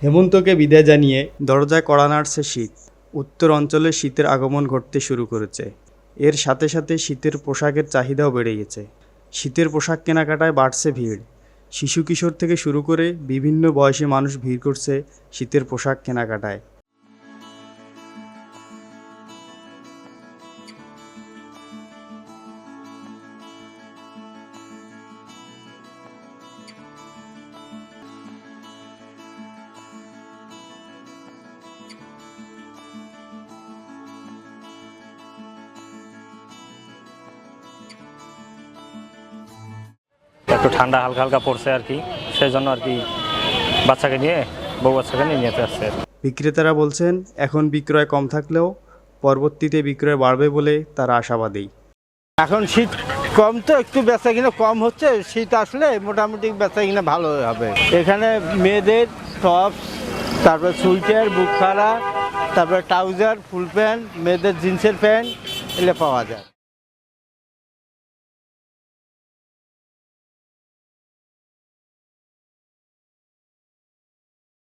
হেমন্তকে বিদায় জানিয়ে দরজায় কড়া নাড়ছে শীত। উত্তর অঞ্চলে শীতের আগমন ঘটতে শুরু করেছে। এর সাথে সাথে শীতের পোশাকের চাহিদাও বেড়ে গেছে। শীতের পোশাক কেনাকাটায় বাড়ছে ভিড়। শিশু কিশোর থেকে শুরু করে বিভিন্ন বয়সী মানুষ ভিড় করছে শীতের পোশাক কেনাকাটায়। একটু ঠান্ডা হালকা হালকা পড়ছে আর কি, সেই জন্য আর কি বাচ্চাকে নিয়ে বউ বাচ্চাকে নিয়ে নিতে আসছে। বিক্রেতারা বলছেন এখন বিক্রয় কম থাকলেও পরবর্তীতে বিক্রয় বাড়বে বলে তারা আশাবাদী। এখন শীত কম তো একটু বেচা কিনা কম হচ্ছে, শীত আসলে মোটামুটি বেচা কিনা ভালো হবে। এখানে মেয়েদের টপস, তারপর সুইটার, বুকখারা, তারপরে ট্রাউজার, ফুল প্যান্ট, মেয়েদের জিন্সের প্যান্ট এগুলো পাওয়া যায়।